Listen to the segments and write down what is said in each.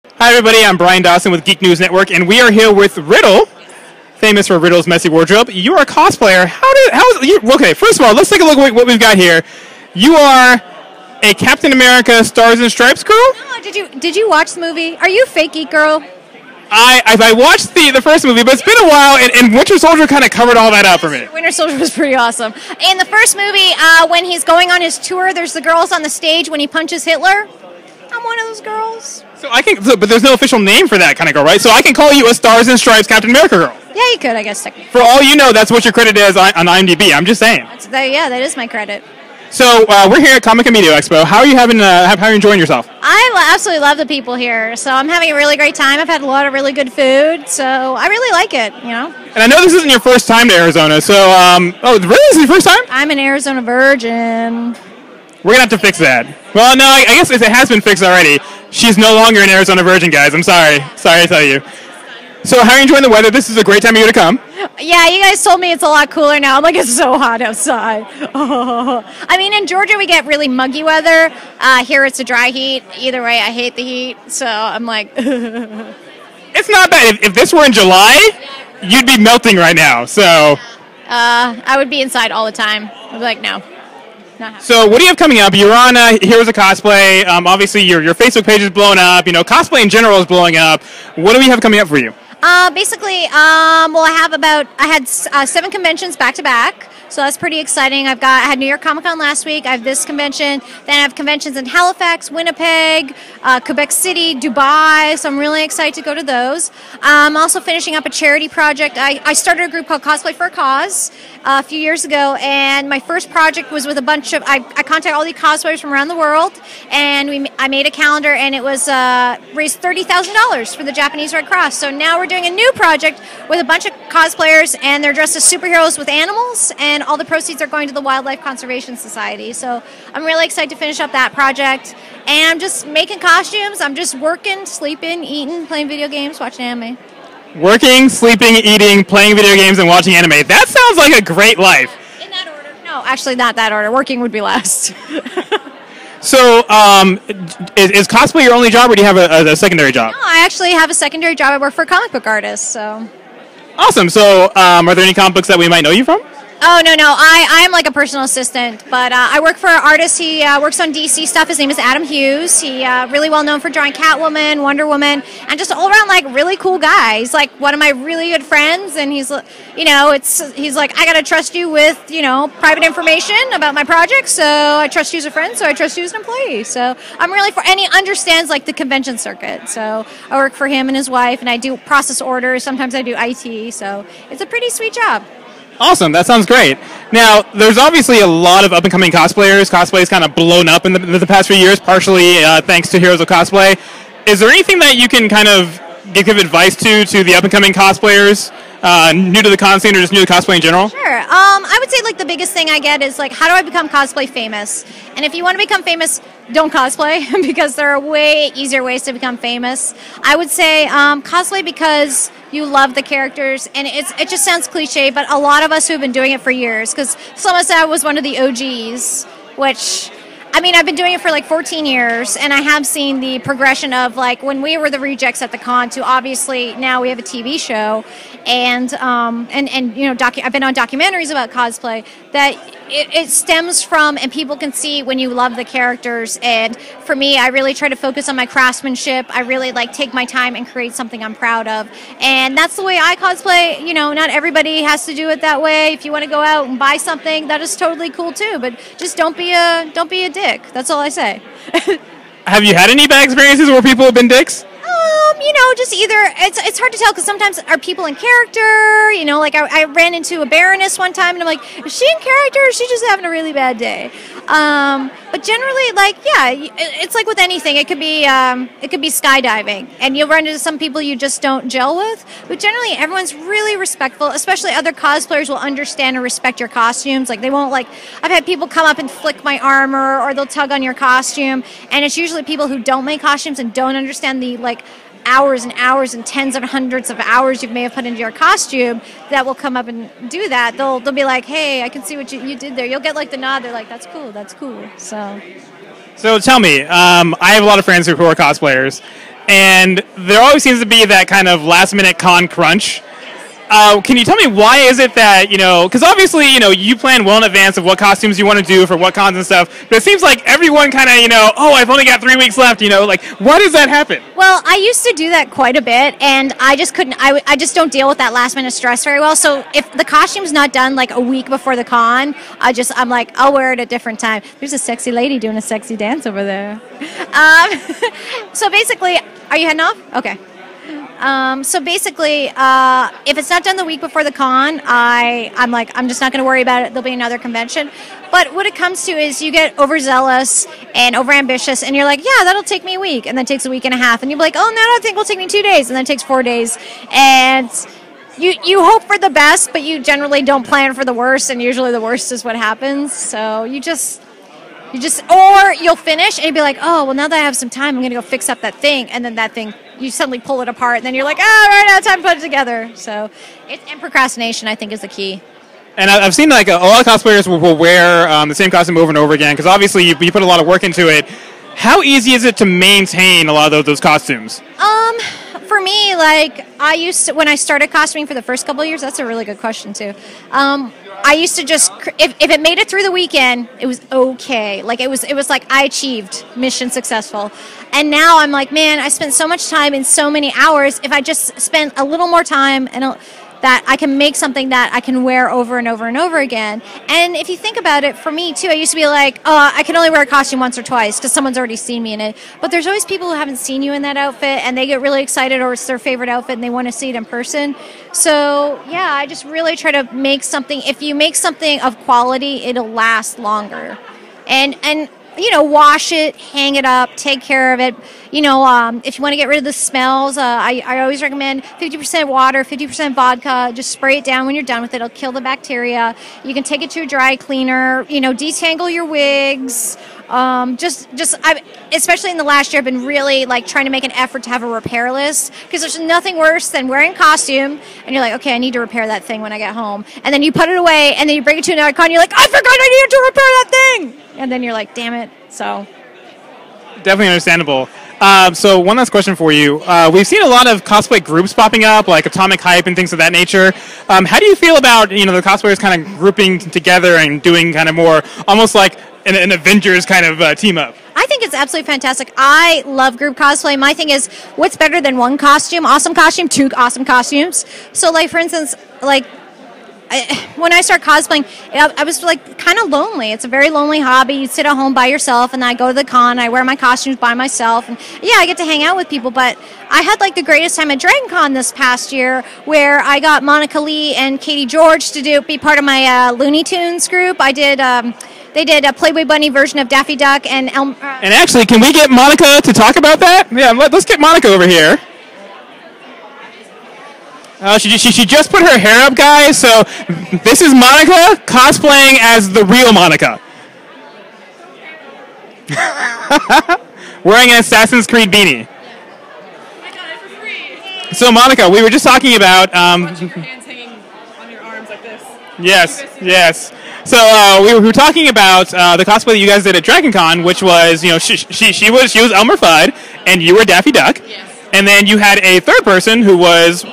Hi everybody, I'm Bryan Dawson with Geek News Network, and we are here with Riddle, famous for Riddle's messy wardrobe. You are a cosplayer. Okay, first of all, let's take a look at what we've got here. You are a Captain America Stars and Stripes girl? Oh, did you watch the movie? Are you a fake geek girl? I watched the first movie, but it's been a while, and Winter Soldier kind of covered all that up for me. Winter Soldier was pretty awesome. In the first movie, when he's going on his tour, there's the girls on the stage when he punches Hitler. I'm one of those girls. But there's no official name for that kind of girl, right? So I can call you a Stars and Stripes Captain America girl. Yeah, you could, I guess. Technically. For all you know, that's what your credit is on IMDb. I'm just saying. That is my credit. So we're here at Comic and Media Expo. How are you how are you enjoying yourself? I absolutely love the people here. So I'm having a really great time. I've had a lot of really good food, so I really like it. You know. And I know this isn't your first time to Arizona. So really, this is your first time? I'm an Arizona virgin. We're gonna have to fix that. Well, no, I guess it has been fixed already. She's no longer an Arizona virgin, guys. I'm sorry. Sorry to tell you. So how are you enjoying the weather? This is a great time of year to come. Yeah, you guys told me it's a lot cooler now. I'm like, it's so hot outside. Oh. I mean, in Georgia, we get really muggy weather. Here, it's a dry heat. Either way, I hate the heat. So I'm like... It's not bad. If this were in July, you'd be melting right now. So... I would be inside all the time. I'd be like, no. So what do you have coming up? You're on Heroes of Cosplay. Obviously, your Facebook page is blowing up. You know, cosplay in general is blowing up. What do we have coming up for you? Basically, I had 7 conventions back to back, so that's pretty exciting. I had New York Comic Con last week. I have this convention. Then I have conventions in Halifax, Winnipeg, Quebec City, Dubai. So I'm really excited to go to those. I'm also finishing up a charity project. I started a group called Cosplay for a Cause a few years ago, and my first project was with a bunch of I contacted all the cosplayers from around the world, and I made a calendar, and it was raised $30,000 for the Japanese Red Cross. So now we're doing a new project with a bunch of cosplayers, and they're dressed as superheroes with animals, and all the proceeds are going to the Wildlife Conservation Society. So I'm really excited to finish up that project, and I'm just making costumes. I'm just working, sleeping, eating, playing video games, watching anime. Working, sleeping, eating, playing video games, and watching anime. That sounds like a great life. In that order? No, actually not that order. Working would be last. So, is cosplay your only job, or do you have a secondary job? No, I actually have a secondary job. I work for a comic book artist, so... Awesome. So, are there any comic books that we might know you from? Oh, no. I'm like a personal assistant, but I work for an artist. He works on DC stuff. His name is Adam Hughes. He really well known for drawing Catwoman, Wonder Woman, and just all around like really cool guy. He's like one of my really good friends, and he's like, I gotta trust you with, private information about my project, so I trust you as a friend, so I trust you as an employee. So I'm really and he understands like the convention circuit. So I work for him and his wife, and I do process orders. Sometimes I do IT, so it's a pretty sweet job. Awesome, that sounds great. Now, there's obviously a lot of up-and-coming cosplayers. Cosplay's kind of blown up in the past few years, partially thanks to Heroes of Cosplay. Is there anything that you can kind of give advice to the up-and-coming cosplayers, new to the con scene or just new to cosplay in general? Sure. I would say like the biggest thing I get is like, how do I become cosplay famous? And if you want to become famous, don't cosplay because there are way easier ways to become famous. I would say cosplay because you love the characters, and it just sounds cliche, but a lot of us who have been doing it for years, because Mesa was one of the OGs, which, I mean, I've been doing it for like 14 years, and I have seen the progression of like when we were the rejects at the con to obviously now we have a TV show, and I've been on documentaries about cosplay that it stems from, and people can see when you love the characters. And for me, I really try to focus on my craftsmanship. I really like take my time and create something I'm proud of, and that's the way I cosplay. Not everybody has to do it that way. If you want to go out and buy something, that is totally cool too. But just don't be a dick. That's all I say. Have you had any bad experiences where people have been dicks? Just either, it's hard to tell because sometimes are people in character, like I ran into a Baroness one time and I'm like, is she in character or is she just having a really bad day? But generally, like, yeah, it's like with anything. It could be skydiving, and you'll run into some people you just don't gel with. But generally, everyone's really respectful. Especially other cosplayers will understand and respect your costumes. Like they won't I've had people come up and flick my armor, or they'll tug on your costume, and it's usually people who don't make costumes and don't understand the hours and hours and tens of hundreds of hours you may have put into your costume that will come up and do that. They'll be like, hey, I can see what you did there. You'll get like the nod. They're like, that's cool. So tell me, I have a lot of friends who are cosplayers, and there always seems to be that kind of last-minute con crunch. Can you tell me why is it that, because obviously, you plan well in advance of what costumes you want to do for what cons and stuff, but it seems like everyone kind of, oh, I've only got 3 weeks left, like, why does that happen? Well, I used to do that quite a bit, and I just couldn't, I just don't deal with that last minute stress very well, so if the costume's not done like a week before the con, I'm like, I'll wear it at a different time. There's a sexy lady doing a sexy dance over there. So basically, are you heading off? Okay. So basically, if it's not done the week before the con, I'm just not going to worry about it. There'll be another convention. But what it comes to is you get overzealous and overambitious, and you're like, yeah, that'll take me a week, and then it takes a week and a half, and you're like, oh, no, I think it'll take me 2 days, and then it takes 4 days, and you hope for the best, but you generally don't plan for the worst, and usually the worst is what happens. So or you'll finish and you'll be like, oh, well, now that I have some time, I'm going to go fix up that thing. And then that thing, you suddenly pull it apart. And then you're like, oh, right now, time to put it together. So, and procrastination, I think, is the key. And I've seen like a lot of cosplayers will wear the same costume over and over again because obviously you put a lot of work into it. How easy is it to maintain a lot of those costumes? For me, like when I started costuming for the first couple of years, that's a really good question too. I used to just, if it made it through the weekend, it was okay. Like it was like I achieved mission successful. And now I'm like, man, I spent so much time and so many hours. If I just spent a little more time and that I can make something that I can wear over and over and over again. And if you think about it, for me too, I used to be like, oh, I can only wear a costume once or twice because someone's already seen me in it. But there's always people who haven't seen you in that outfit and they get really excited or it's their favorite outfit and they want to see it in person. So yeah, I just really try to make something, if you make something of quality, it'll last longer. And wash it, hang it up, take care of it. If you want to get rid of the smells, I always recommend 50% water, 50% vodka. Just spray it down when you're done with it. It'll kill the bacteria. You can take it to a dry cleaner. Detangle your wigs. Especially in the last year, I've been really trying to make an effort to have a repair list because there's nothing worse than wearing a costume and you're like, okay, I need to repair that thing when I get home, and then you put it away and then you bring it to another con. You're like, I forgot I needed to repair that thing, and then you're like, damn it. So definitely understandable. So one last question for you. We've seen a lot of cosplay groups popping up, like Atomic Hype and things of that nature. How do you feel about the cosplayers kind of grouping together and doing kind of more almost like an Avengers kind of team up? I think it's absolutely fantastic. I love group cosplay. My thing is, what's better than one costume? Awesome costume, two awesome costumes. So, for instance, when I start cosplaying, I was kind of lonely. It's a very lonely hobby. You sit at home by yourself, and I go to the con. I wear my costumes by myself, and yeah, I get to hang out with people. But I had the greatest time at Dragon Con this past year, where I got Monika Lee and Katie George to be part of my Looney Tunes group. I did. They did a Playboy Bunny version of Daffy Duck and And actually, can we get Monika to talk about that? Yeah, let's get Monika over here. She just put her hair up, guys, so this is Monika cosplaying as the real Monika. Wearing an Assassin's Creed beanie. I got it for free. So, Monika, we were just talking about... Watching your hands hanging on your arms like this. Yes. So we were talking about the cosplay that you guys did at Dragon Con, which was, she was Elmer Fudd, and you were Daffy Duck. Yes. And then you had a third person who was...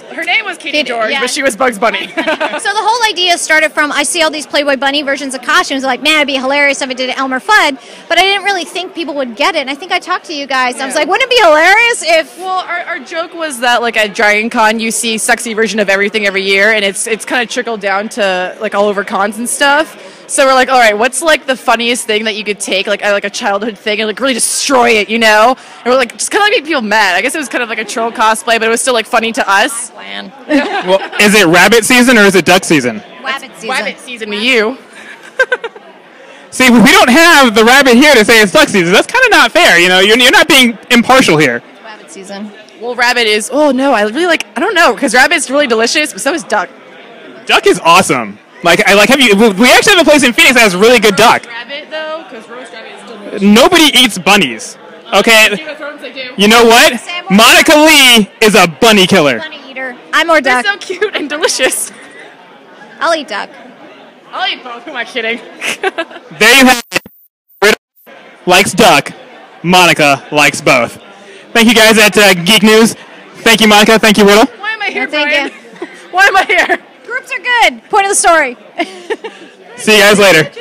Her name was Katie George, but she was Bugs Bunny. So the whole idea started from, I see all these Playboy Bunny versions of costumes, like, man, it'd be hilarious if I did Elmer Fudd, but I didn't really think people would get it, and I think I talked to you guys, and I was like, wouldn't it be hilarious if... Well, our joke was that, at Dragon Con, you see sexy version of everything every year, and it's kind of trickled down to, all over cons and stuff. So we're like, all right, what's the funniest thing that you could take, like a childhood thing, and really destroy it, And we're just kind of make people mad. I guess it was kind of like a troll cosplay, but it was still funny to us. Plan. Well, is it rabbit season or is it duck season? Rabbit season. Rabbit season to you. See, we don't have the rabbit here to say it's duck season. That's kind of not fair, You're not being impartial here. Rabbit season. Well, rabbit is. Oh no, I really I don't know, because rabbit's really delicious, but so is duck. Duck is awesome. We actually have a place in Phoenix that has really good duck. Rabbit though, because roast rabbit is delicious. Nobody eats bunnies. Okay. Game of Thrones, they do. You know what? Monika Lee is a bunny killer. Bunny eater. I'm more They're duck. so cute and delicious. I'll eat duck. I'll eat both. Who am I kidding? There you have it. Riddle likes duck. Monika likes both. Thank you guys at Geek News. Thank you, Monika. Thank you, Riddle. Why am I here, Thank Bryan? you. Why am I here? Groups are good. Point of the story. See you guys later.